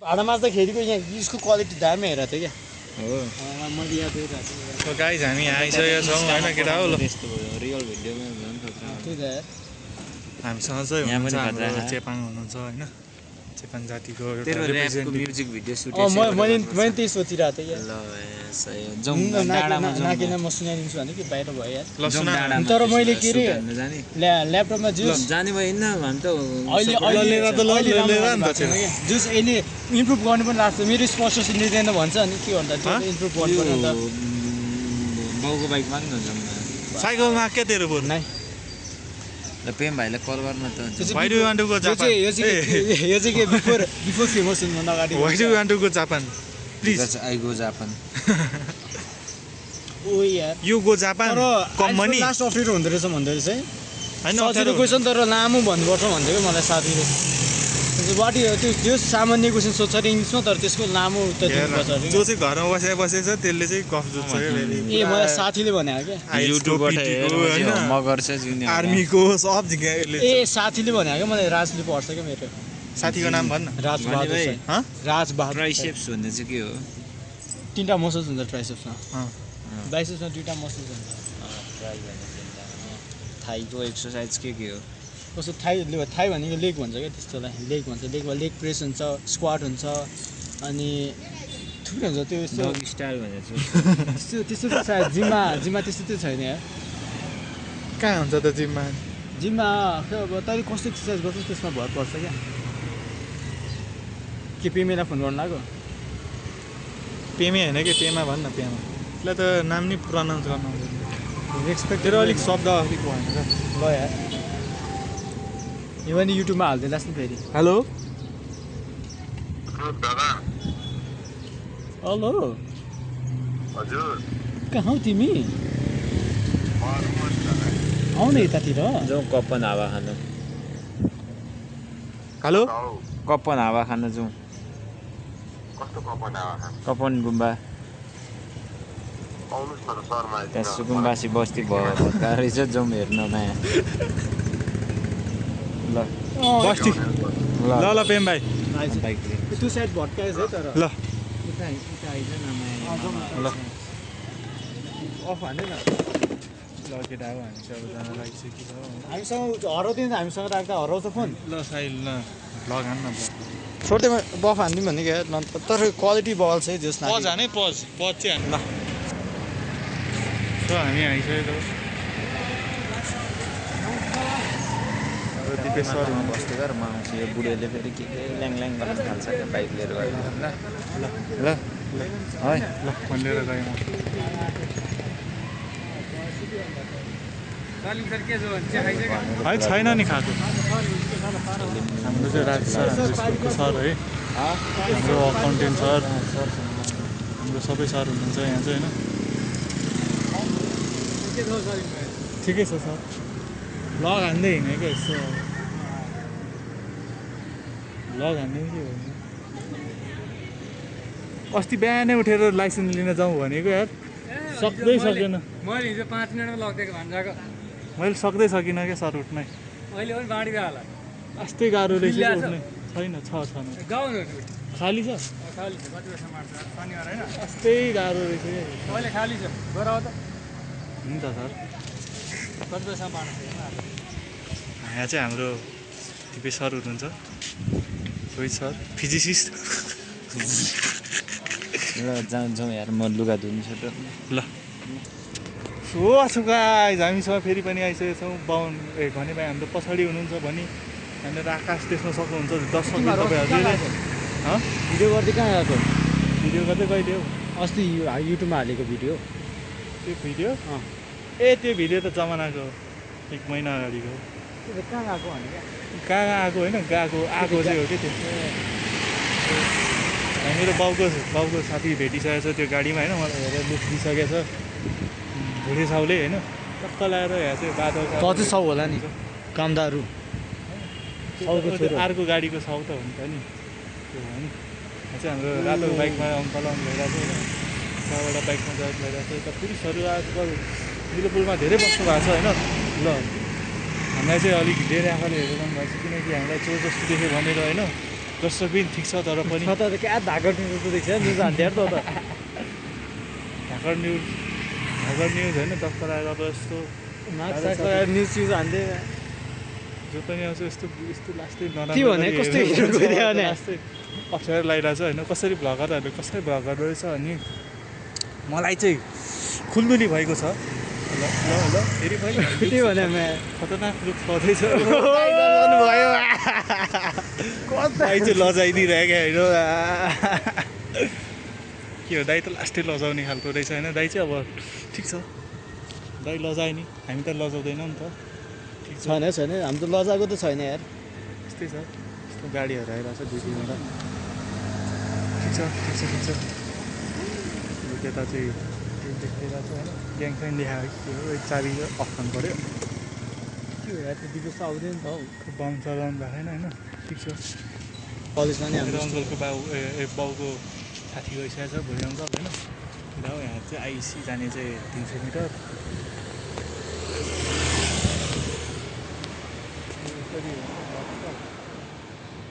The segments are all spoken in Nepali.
भाडा मार्दाखेरि यहाँ यसको क्वालिटी दामी हेरेको थियो क्या हो मैले याद गरिरहेको थिएँ सो गाइज हामी आइसकेका छौँ होइन केटा हो ल त्यस्तो भयो रियल भिडियोमा झन् खतरा त्यही त यार हामीसँग चाहिँ यहाँ पनि हुनुहुन्छ हाम्रो खतरा। चेपाङ हुनुहुन्छ होइन चेपाङ जातिको एउटा तेरो ऱ्यापको representative। म्युजिक भिडियो सुट मैले त्यही सोचिरहेको थिएँ क्या ल सही हो जाउँ डाँडामा जाउँ नाकिन म सुनाइदिन्छु भने कि बाहिर भयो यार ल सुन न। तर मैले के रे जाने ल्यापटपमा ल जुस जाने भयो हिँड्न हामी त अहिले लिएर त ल, लिएर नि त छैन क्या जुस यसले इम्प्रुभ गर्नु पनि लाग्छ मेरो स्पष्ट सुनिँदैन भन्छ अनि के भन्दा त्यो इम्प्रुभ गर्नु पर्यो नि त बाउको बाइकमा पनि हुन्छ साइकलमा के तेरो बरु नै ल पेम भाइलाई कल गर्न त Why do you want to go Japan? यो चाहिँ के बिफोर फेमस हुनुभन्दा अगाडि Why do you want to go Japan? Please, I go Japan ओ यार you go Japan. Come money. Last अप्ठ्यारो हुँदो रहेछ भन्दै रहेछ है होइन सजिलो अप्ठ्यारो क्वेसन तर लामो भन्नुपर्छ भन्दै मलाई साथीले वाट त्यो सामान्य क्वेसन सोध्छ अरे इङ्ग्लिसमा तर त्यसको लामो उत्तर दिनुपर्छ अरे जो चाहिँ घरमा बसेछ त्यसले चाहिँ कफ जोत्छ क्या फेरि ए मलाई साथीले भने क्या युट्युबबाट होइन म गर्छ जुनि आर्मीको सब जग्गा यसले ए साथीले भने क्या मलाई राजले पढ्छ क्या मेरो साथीको नाम भन्न राज बहादुर भाइ। छ। राज बहादुर ट्राइसेप्स भन्ने चाहिँ के हो तिनवटा मसल्स हुन्छ ट्राइसेप्समा अँ। बाइसेप्समा दुईवटा मसल्स हुन्छ थाइको एक्सर्साइज के हो कस्तो थाई भनेको लेग भन्छ क्या त्यस्तोलाई लेग भन्छ लेगमा लेग प्रेस हुन्छ स्क्वाट हुन्छ अनि थुप्रै हुन्छ त्यो यस्तो डग स्टाइल भनेर चाहिँ त्यस्तो त सायद जिममा त्यस्तो त्यो छैन यार कहाँ हुन्छ त जिममा जिममा खै अब तैँले कस्तो एक्सर्साइज गर्छ त्यसमा भर पर्छ क्या के पेमेलाई फोन गर्नु लाग्यो पेमे होइन कि पेमा भन्न पेमा त्यसलाई त नाम नि प्रनाउन्स गर्न आउँदैन रेस्पेक्ट तेरो अलिक शब्द अलिक भएन क्या ल यार यो पनि युट्युबमा हालिदिनुहोस् नि फेरि हेलो हेलो हजुर कहाँ हौ तिमी आउ न यतातिर जाउँ कप्पन हावा खानु हेलो कप्पन हावा खानु जाउँ कस्तो कपन आवा कप्पन गुम्बा आउनुहोस् न शर्मा त्यहाँ सुकुम्बासी बस्ती भयो भत्का रहेछ जाउँ हेर्न नयाँ ल बस्ती ल ल ल पेम भाइ बाइक त्यो साइड भट्काएछ है तर ल उता आइज न ल अफ हान्दै न ल केटा अब हामी चाहिँ अब जान लागिसकेको छ हामीसँग हराउँदैन हामीसँग राख्दा हराउँछ फोन ल साइल ल भ्लग हान् न छोड्दैमा बफ हानिदिउँ भने क्या तर क्वालिटी बल चाहिँ जस पज हाने पज चाहिँ हान् ल सो हामी आइसकेको दिपेश सरमा बस्दै गर म आउँछु यो बुढोले फेरि के ल्याङ ल्याङ गर्न थाल्छ क्या बाइक लिएर गयो ल है ल फोन लिएर गएँ म है छैन नि खाएको हाम्रो चाहिँ राज सर हाम्रो स्कुलको सर है हाम्रो अकाउन्टेन्ट सर हाम्रो सबै सर हुनुहुन्छ यहाँ चाहिँ होइन ठिकै छ सर लग हान्दै हिँडेँ क्या यस्तो लग हान्दै के हो अस्ति बिहानै उठेर लाइसेन्स लिन जाउँ भनेको यार सक्दै सकेन मैले हिजो 5 मिनटमा लगिदिएको भन्जाको मैले सक्दै सकिनँ क्या सर उठ्नै अहिले पनि बाँडिरह होला यस्तै गाह्रो रहेछ कि उठ्नै छैन छ गाउँ न खाली छ खाली छ कति बजीसम्म आउँछ शनिबार होइन यस्तै गाह्रो रहेछ क्या अहिले खाली छ गएर आऊ त हुन्छ सर कति बजीसम्म बाँड्नु यहाँ चाहिँ हाम्रो दिपेश सर हुनुहुन्छ रोहित सर फिजिसिस्ट ल जाउँ यार म लुगा धुनु छु ल सो छु गाइज हामीसँग फेरि पनि आइसकेको छौँ बाहुन भने भाइ हाम्रो पछाडि हुनुहुन्छ भने यहाँनिर आकाश देख्न सक्नुहुन्छ दर्शक तपाईँहरूले भिडियो गर्दै कहाँ गएको भिडियो गर्दै कहिले हो अस्ति युट्युबमा हालेको भिडियो त्यो भिडियो ए त्यो भिडियो त जमानाको 1 महिना अगाडिको कहाँ गएको भने कहाँ आएको होइन आएको चाहिँ हो कि त्यो मेरो बाउको साथी भेटिसकेको छ त्यो गाडीमा होइन मलाई हेरेर लुक दिइसकेको छ भुडे साउले होइन टक्क लगाएर यहाँ चाहिँ बादल चाहिँ साउ होला नि कामदारु साउको छोरो अर्को गाडीको साउ त हुन्छ नि त्यो हो नि यहाँ चाहिँ हाम्रो रातो बाइकमा अङ्कल भइरहेको छ होइन त्यहाँबाट बाइकमा भइरहेको छ यता पुलिसहरू आजकल पुलमा धेरै बस्नु भएको छ होइन ल हामीलाई चाहिँ अलिक धेरै आँखाले हेरेर पनि भएको छ किनकि हामीलाई चोर जस्तो देख्यो भनेर होइन दर्शक पनि ठिक छ तर पनि छ त क्या धागर न्युज देख्छ न्युज हान्थ्यो त ढाकर न्युज होइन टक्कर आएर अब यस्तो न्युज स्युज हान्थ्यो जो पनि आउँछ यस्तो लास्टै के भने कस्तो हिरो गइदियो भने लास्टै अप्ठ्यारो लगाइरहेको छ होइन कसरी भ्लगरहरूले कसरी भ्लगर रहेछ अनि मलाई चाहिँ खुल्दुली भएको छ ल ल ल फेरि पनि के भने खतरनाक रूप छँदैछ भयो दाइ चाहिँ लजाइदिइरहेको होइन के हो दाइ त लास्टै लजाउने खालको रहेछ होइन दाइ चाहिँ अब ठिक छ दाइ लजायो नि हामी त लजाउँदैनौँ नि त ठिक छ छैन हामी त लजाको त छैन यार त्यस्तै छ यस्तो गाडीहरू आइरहेको छ दुई तिनवटा ठिक छ त्यता चाहिँ देखाइरहेको छ होइन ग्याङ फ्याङ देखाएको के हो चाबी अफ गर्नु पऱ्यो के हो यार त्यो दिवस त आउँदैन नि त हौ बम चलाउनु भएको छैन होइन ठिक छ कलेजमा नि मेरो हाम्रो अङ्कलको बाउको साथी गइसकेको छ भोलि अङ्कल होइन गाउँ यहाँ चाहिँ आइसी जाने चाहिँ 300 मिटर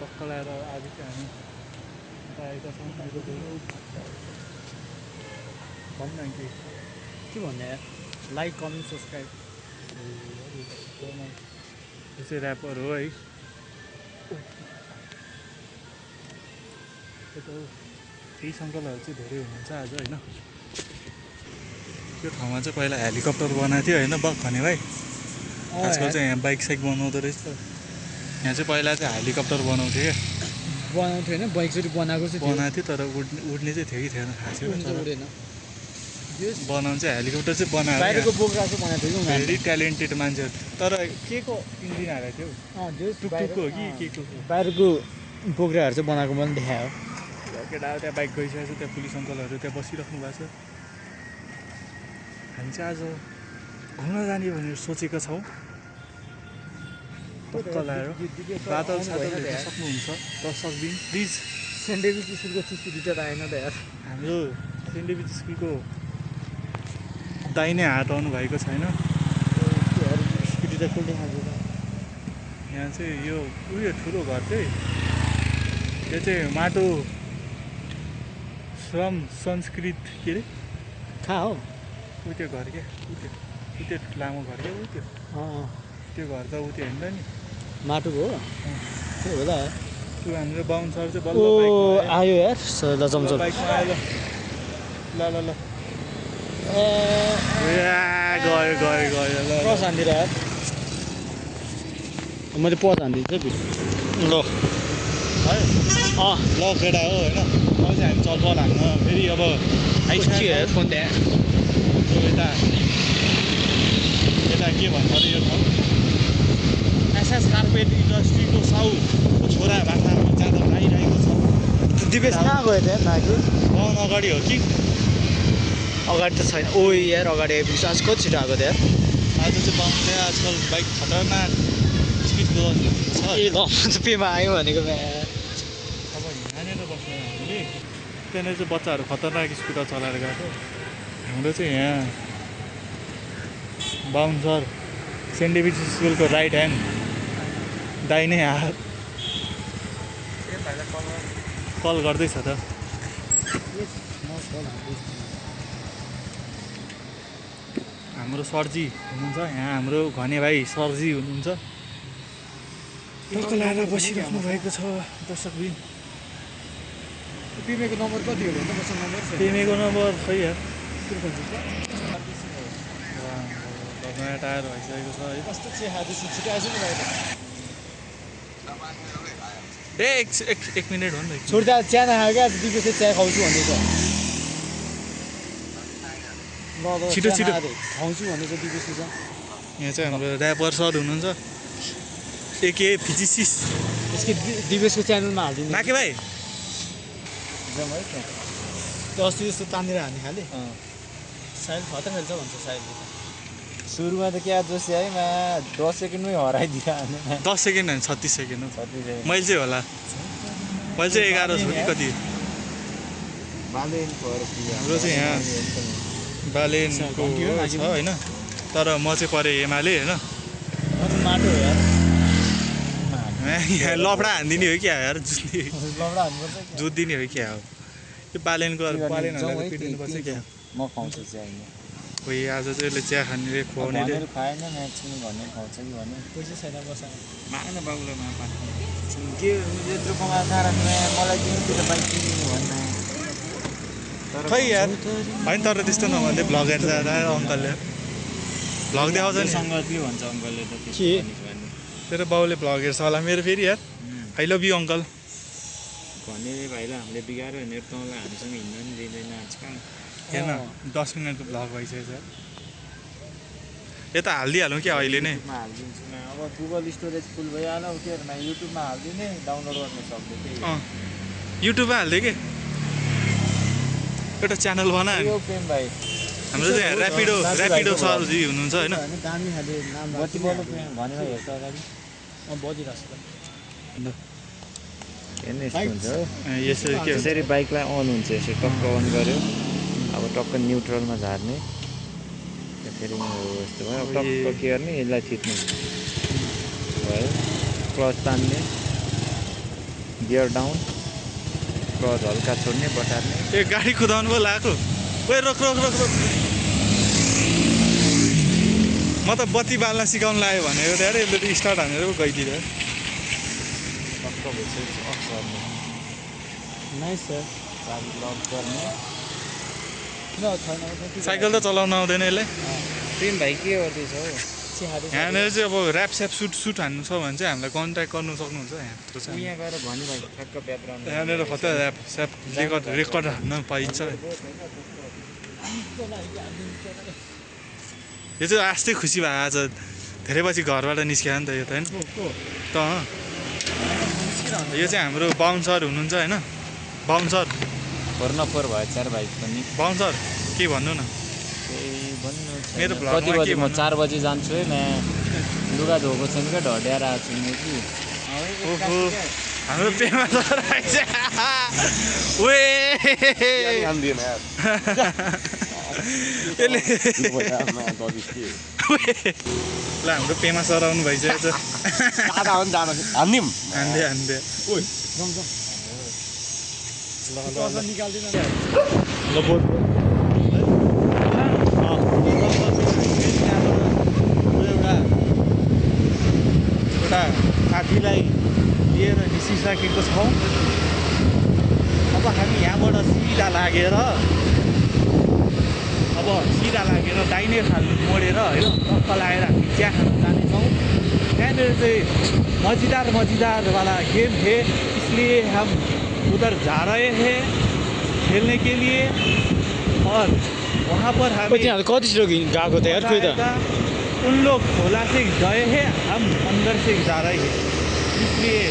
टक्क लगाएर आज चाहिँ हामी आएका छौँ भन् न के भन्ने यार लाइक कमेन्ट सब्सक्राइब यो चाहिँ ऱ्यापर हो है केही सङ्कलहरू चाहिँ धेरै हुनुहुन्छ आज होइन त्यो ठाउँमा चाहिँ पहिला हेलिकप्टर बनाएको थियो होइन बग भने भाइ आजकल चाहिँ यहाँ बाइक साइक बनाउँदो रहेछ यहाँ चाहिँ पहिला चाहिँ हेलिकप्टर बनाउँथ्यो क्या बनाउँथ्यो होइन बाइकचोटि बनाएको चाहिँ बनाएको थियो तर उड्ने चाहिँ थियो कि थिएन थाहा छैन उडेन बनाउनु चाहिँ हेलिकप्टर चाहिँ बनायो बाहिरको बोक्रा चाहिँ बनाएको थियो कि भेरी ट्यालेन्टेड मान्छेहरू तर के को इन्जिन हालेको थियो टुकटुकको हो कि के को बाहिरको बोक्राहरू चाहिँ बनाएको मैले देखायो केटा त्यहाँ बाइक गइसकेको छ त्यहाँ पुलिस अङ्कलहरू त्यहाँ बसिराख्नु भएको छ हामी चाहिँ आज घुम्न जाने भनेर सोचेका छौँ टक्क लगाएर बादल सादल हेर्न सक्नुहुन्छ दर्शक दिन प्लिज सेन्ट डेभिड स्कुलको चिसो दुइटा त आएन त यार हाम्रो सेन्ट डेभिड स्कुलको दाहिने हात आउनु भएको छैन स्कुटी त कुल्टी खान्छ यहाँ चाहिँ यो उयो ठुलो घर चाहिँ यो चाहिँ माटो श्रम संस्कृत के अरे कहाँ हो ऊ त्यो घर क्या ऊ त्यो लामो घर क्या ऊ त्यो घर त ऊ त्यो होइन नि माटोको हो त्यो होला त्यो हाम्रो बाहुन सर चाहिँ ओ बल्ल आयो यार ल जमजम बाइकमा आयो ल ल ए गयो ल क्रस हान्दिएर यार मैले पच हानिदिन्छु ल है ल केटा हो होइन अब चाहिँ हामी चलपल हान्न फेरि अब आइसक्यो फोन त्यहाँ यता के भन्छ अरे यो ठाउँ एसएस कार्पेट इन्डस्ट्रीको साउको छोरा बाख्रामा जाँदा आइरहेको छ दिपेश कहाँ गयो त्यहाँ नाकि बाहुन अगाडि हो कि अगाडि त छैन ओ यार अगाडि आइपुग्छ आज कति छिटो आएको त्यहाँ आज चाहिँ बाहुनले आजकल बाइक खतरनाक स्पिडको छ ए ल पेमा आयो भनेको अब यहाँनिर बस्ने हामीले त्यहाँनिर चाहिँ बच्चाहरू खतरनाक स्पिडमा चलाएर गएको हाम्रो चाहिँ यहाँ बाहुन सर सेन्ट डेभिड स्कुलको राइट ह्यान्ड दाहिने हात कल गर्दैछ त हाम्रो सरजी हुनुहुन्छ यहाँ हाम्रो घने भाइ सरजी हुनुहुन्छ टक्क लगाएर बसिराख्नु भएको छ दर्शकबिन तिमीको नम्बर कति हो भन्दा मसँग नम्बर छ तिमीको नम्बर खै यार नयाँ टायर भइसकेको छ है कस्तो चाहिँ खाँदैछु छिटो आएछ नि बाहिर ए एक मिनट हो नि त छोड्दा चिया नखायो क्या दिपेश चिया खुवाउँछु भन्दैछ ल छिटो छिटो खुवाउँछु भन्दैछ दिपेशले चाहिँ यहाँ चाहिँ हाम्रो ऱ्यापर सर हुनुहुन्छ एके फिजिसिस यसको दिपेशको च्यानलमा हालिदिनु नाके भाइ त्यो अस्ति जस्तो तानेर हान्ने खाले साइल खतम खेल्छ भन्छ साइलले सुरुमा त क्या जोस है 10 सेकेन्डमै हराइदियो 10 सेकेन्ड होइन 36 सेकेन्ड हो मैले चाहिँ होला मैले चाहिँ 11 छु कि कति हाम्रो चाहिँ यहाँ बालेनको छ होइन तर म चाहिँ परेँ एमाले होइन माटो हो यार यहाँ लफडा हानिदिने हो क्या यार जुत्ने लौडा हान्नुपर्छ जुत दिने हो क्या हो यो पालेनहरूलाई पिटिदिनुपर्छ क्या म खुवाउँछु चाहिँ अहिले खोइ आज चाहिँ यसले चिया खानेले खुवाउनेले भनेर खुवाएन म्याक्सिमम भने खुवाउँछ कि भने पैसा छैन बसा माग्न बाबुलाई मापा के यत्रो कमाएको कारणमा मलाई दिनु त बाइक किनिदिनु भन्न खै यार होइन तर त्यस्तो नभन्दै भ्लग हेर्छ अङ्कलले भ्लग देखाउँछ नि सङ्गतले भन्छ अङ्कलले त के? तेरो बाउले भ्लग हेर्छ होला मेरो फेरि यार आई लभ यु अङ्कल भने भाइलाई हामीले बिगाऱ्यो भने तँलाई हामीसँग हिँड्न नि दिँदैन आजकल हेर्न 10 मिनटको भ्लग भइसकेछ यता हालिदिइहालौँ क्या अहिले नै युट्युबमा हालिदिन्छु न अब गुगल स्टोरेज फुल भइहाल्यो के अरे युट्युबमा हालिदिने डाउनलोड गर्न सक्दै त्यही युट्युबमा हालिदिएँ कि एउटा च्यानल बना यो प्रेम भाइ हाम्रो चाहिँ ऱ्यापिडो सरजी हुनुहुन्छ होइन दामी खाले नाम बत्ती बल्ब प्रेम भनेर हेर्छ अगाडि बजिरहेको हेर्नु यस्तो हुन्छ हो यसरी के हुन्छ यसरी बाइकलाई अन हुन्छ यसरी टक्क अन गऱ्यो अब टक्क न्युट्रलमा झार्ने फेरि यस्तो भयो अब टक्क के गर्ने यसलाई थिच्ने भयो क्लच तान्ने गियर डाउन क्लच हल्का छोड्ने बटार्ने ए गाडी कुदाउनु पो लाग्यो ओए रोक रोक रोक रोक म त बत्ती बाल्न सिकाउनु लाग्यो भनेको त यार यसले त स्टार्ट हानेर पो गइदियो टक्क भइसकेपछि अफ गर्ने नाइस सर चाबी लक गर्ने छैन साइकल त चलाउन आउँदैन यसलाई प्रेम भाइ के गर्दैछ हौ यहाँनिर चाहिँ अब ऱ्याप स्याप सुट हान्नु छ भने चाहिँ हामीलाई कन्ट्याक्ट गर्नु सक्नुहुन्छ यहाँ यत्रो छ यहाँ गएर भन्यो भाइ ठ्याक्क ब्याकग्राउन्ड यहाँनिर कतै ऱ्याप स्याप रेकर्ड हान्न पाइन्छ यो चाहिँ आस्तै खुसी भयो आज धेरै पछि घरबाट निस्क्यो नि त यो त होइन त यो चाहिँ हाम्रो बााउन्सर हुनुहुन्छ होइन बााउन्सर फोर नफोर भयो चार भाइ पनि बााउन्सर के भन्नु न भन्नु मेरो छैन। भ्लगमा कति के बजी म भन्नु? 4 बजी जान्छु है म लुगा धोएको छैन क्या ढड्याएर आएको छु म कि ओहो हाम्रो पेमा सर आइछ ओए यसले ल हाम्रो पेमा सर आउनु भइसकेको छ हान्दे ल बोट एउटा साथीलाई लिएर निस्किसकेको छौँ अब हामी यहाँबाट सिधा लागेर दाहिने खाल मोडेर होइन टक्क लागेर हामी चिया खान जानेछौँ त्यहाँनिर चाहिँ मजेदार वाला गेम है इसलिए हम उधर जा रहे हैं खेलने के लिए और वहाँ पर हम तिनीहरू कतिचोटि गएको त यार खोइ त उन लोग खोला से गए हैं हम अंदर से जा रहे हैं इसलिए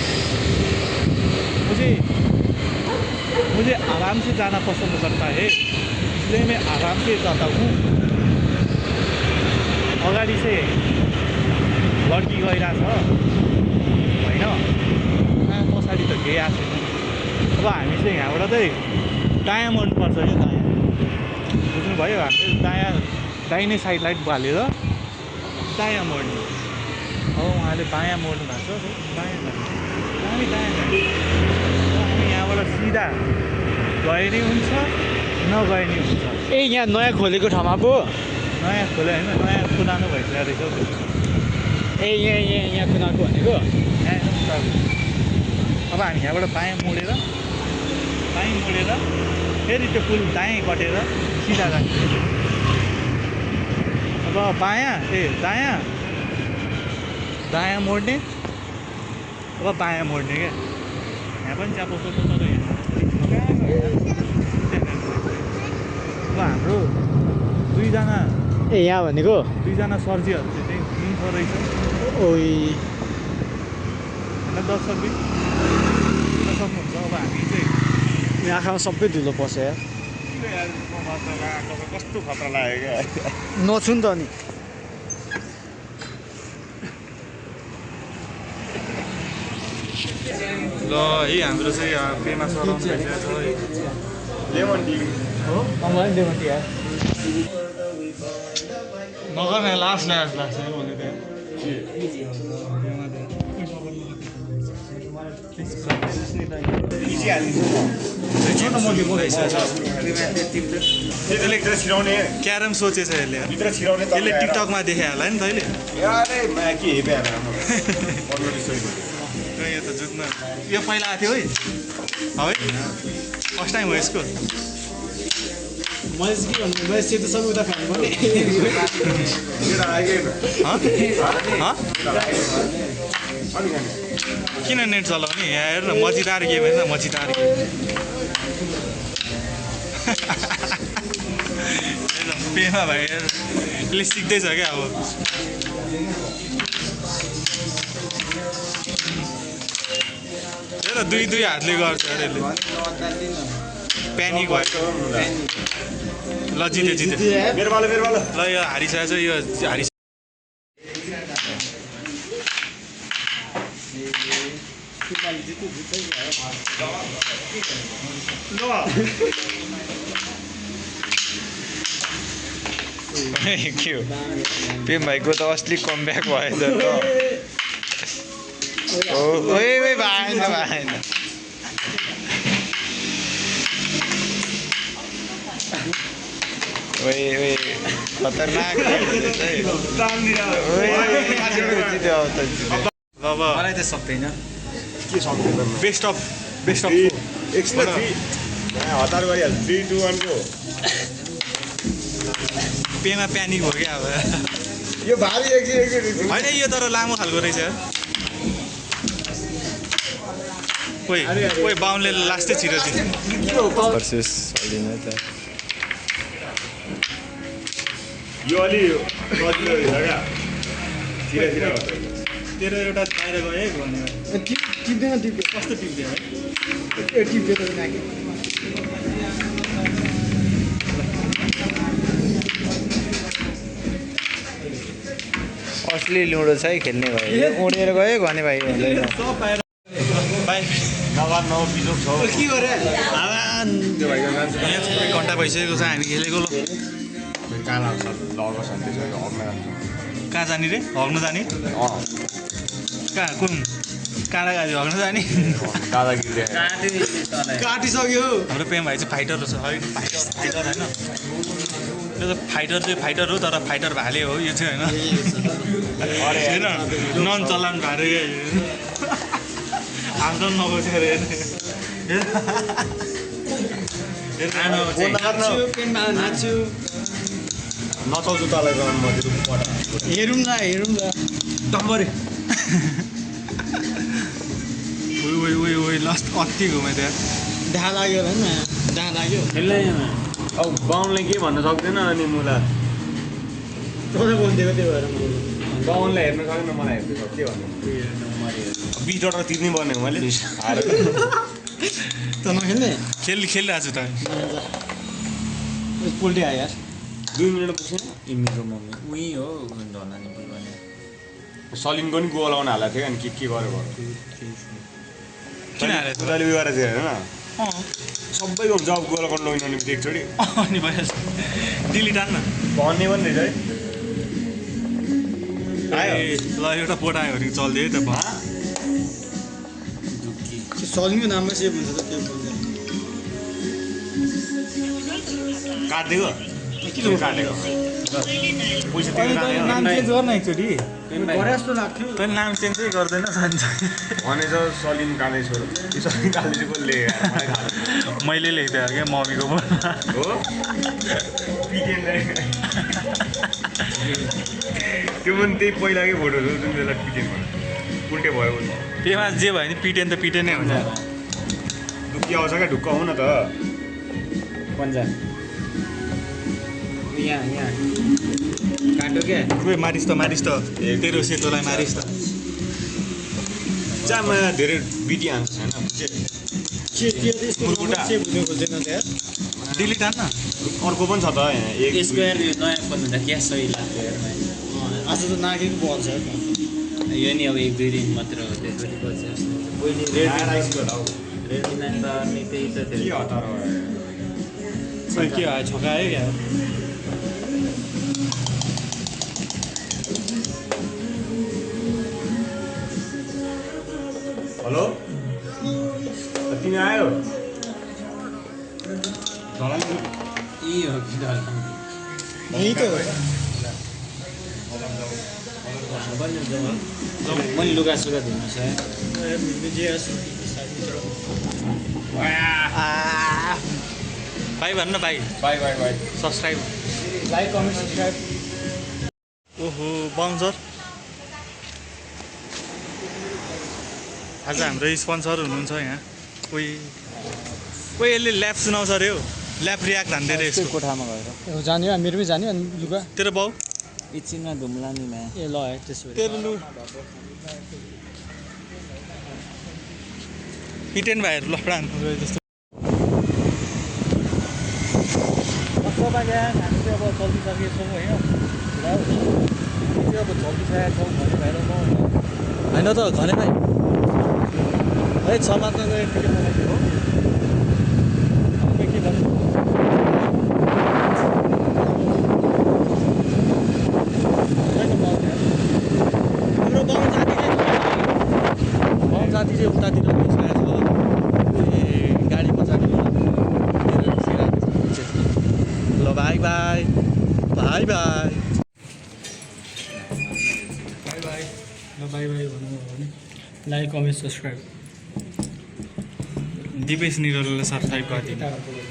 मुझे आराम से जाना पसंद करता है इसलिए मैं आराम से जाता हूँ अगाडि चाहिँ लड्की गइरहेछ होइन पछाडि त केही आएको छैन अब हामी चाहिँ यहाँबाट चाहिँ दायाँ मोड्नुपर्छ क्या दायाँ बुझ्नुभयो हामीले दाहिने साइड लाइट बालेर दायाँ मोड्ने अब उहाँले बायाँ मोड्नु भएको छ दायाँ हामी दायाँ जाने हामी यहाँबाट सिधा गए नि हुन्छ नगए नि हुन्छ ए यहाँ नयाँ खोलेको ठाउँमा पो नयाँ खोले होइन नयाँ पुरानो भइसकेको रहेछ हौ त्यो। ए यहाँ कुनाको भनेको यहाँ अब हामी यहाँबाट बायाँ मोडेर फेरि त्यो पुल दायाँ कटेर सिधा जान्छ अब दायाँ मोड्ने अब बायाँ मोड्ने क्या यहाँ पनि च्यापो सोध्नु तर अब हाम्रो दुईजना ए यहाँ भनेको सर्जीहरू चाहिँ त्यही हिँड्छ रहेछ ओइ होइन दर्शकले सक्नुहुन्छ अब हामी चाहिँ मेरो आँखामा सबै धुलो पस्छ यार कस्तो खतरा लाग्यो क्या नछु नि त अनि ल है हाम्रो चाहिँ पेमा सराउनु भइसकेको छ है लेमन टी हो मलाई देऊ नि यार नगर्ने लाग्छ है भने त भित्र छिराउने क्यारम सोचेछ यसले भित्र छिराउने यसले टिकटकमा देखे होला नि तैँले अरे मा के हेपे आएर यो त जुत्न यो पहिला आएको थियो है फर्स्ट टाइम हो यसको मैले चाहिँ के भन्नु मैले सेतो सबै उता फ्यान भने किन नेट चलाउने यहाँ हेर न मजिदार गेम हेर न मजिदार गेम पेमा भाइ यसले सिक्दैछ क्या अब हेर दुई हातले गर्छ अरे यसले प्यानिक भयो ल जित्यो मेरो वाला ल यो हारिसकेको छ यो हारि के हो पेम भाइको त असली कमब्याक भएछ त ओए भएन ओए खतरनाक अब मलाई त सक्दैन के सक्दैन बेस्ट अफ एक्स्ट्रा 3 हतार गरिहाल्छ 3 2 1 को पेमा प्यानिक हो क्या अब यो भारी एकछिन होइन यो तर लामो खालको रहेछ कोही बाहुनले लास्टै छिरो भर्सेस सलिना त यो अलि सजिलो रहेछ क्या छिरा तेरो एउटा बाहिर गयो भने टिप्दैन टिप्यो कस्तो टिप्थ्यो है टिप्यो त नाके असली लुडो छ है खेल्ने भाइ उडेर गयो भने भाइ हुँदैन बाई नवार नौ बिजोक छ के गरे त्यो भाइको नाम एक घन्टा भइसकेको छ हामी खेलेको ल काला लगो छ त्यसो हग्न कहाँ जाने रे हग्न जाने कहाँ कुन काँडा गाडी हग्न जाने दादागिरी काटिसक्यो हाम्रो पेम भाइ चाहिँ फाइटर छ है फाइटर होइन यो त फाइटर हो तर फाइटर भाले हो यो चाहिँ होइन नन चलान भारे हाम्रो नबसेको अरे नाच्यो नचाउँछु तँलाई गराउनु म त्यो पटा हेरौँ न डम्बरे ओइ लास्ट अति घुमेँ त्यहाँ ढा लाग्यो होला नि ढा लाग्यो अब बाहुनले के भन्न सक्दैन अनि मुला तपाईँ बोलिदिएको त्यही भएर बाहुनलाई हेर्न सक्दैन मलाई हेर्नु सक्छ के भन्नु 20 डलर तिर्नै पर्ने हो मैले त नखेल्ने खेलिरहेको छु त पोल्टी आयो यार 2 मिनट पुग्छ मेरो मम्मी उही हो धनानी बोल्ने सलिनको नि गोल आउन हालेको थियो अनि के गर्यो किन हालेको तैँले उयो गरेको थियो होइन अँ सबैको हुन्छ अब गोल गर्नु लगिनु भने एकचोटि अनि भइहाल्छ डिलिट आन्न भन्ने पनि रहेछ है आयो ल एउटा पोट आयो भने चल्दै त सलिङको नाममा सेभ हुन्छ त त्यो काटिदिएको किन काटेको पैसा तिरेर नाम चेन्ज गर्न एकचोटि गरे जस्तो लाग्थ्यो तैँले नाम चेन्जै गर्दैन जान्छ भनेछ सलिम काले छोरो यो सलिम काले चाहिँ कसले मैले लेख्थेँ क्या मम्मीको हो पिटिएन त्यो पनि त्यही पहिलाकै फोटो हो जुन बेला पिटेन उल्टे भयो भने त्यसमा जे भयो भने पिटेन त पिटेन नै हुन्छ दुःखी आउँछ क्या ढुक्क आउन त पन्जा यहाँ काटो क्या खोइ मारिस् त तेरो सेतोलाई मारिस् त चामा धेरै बिटी हान्छ छैन डिलिट हान्न अर्को पनि छ त यहाँ एक यसको यार यो नयाँ फोन हुँदा क्या सही लाग्यो यार आज त नागेको बल्छ यो नि अब 1-2 दिन मात्र हो त्यसपछि पछि रेडमी रेडमी 9 त अनि त्यही त के हतार के आयो छकायो क्या हेलो तिमी आयो यही त हो मैले लुगा सुगा धुनु छ भाइ भन्नु भाइ by bye by subscribe like comment subscribe ओहो बाउन्सर आज हाम्रो स्पोन्सर हुनुहुन्छ यहाँ कोही यसले ल्याब सुनाउँछ अरे हौ ल्याब रियाक्ट हान्दै अरे यसको कोठामा गएर जाने हो मेरो पनि जाने अनि लुगा तेरो बाउ एकछिनमा धुम्ला नि म्या ए ल है त्यसो भए तेरो लु हिटेन भाइहरू लफडा हान्नु गयो जस्तो हामी चाहिँ अब चल्दिसकेछौँ होइन अब चल्दिसकेका छौँ भने भएर म होइन त भने भाइ है छ मात्र के भन्नु हाम्रो बाउ जाति चाहिँ उतातिर गइसकेको छ ए गाडीमा जाने ल bye bye bye bye bye bye ल बाई बाई भन्नु भने लाइक कमेन्ट सब्सक्राइब दिपेश निरललाई सब्सक्राइब गरिदिनु टाढा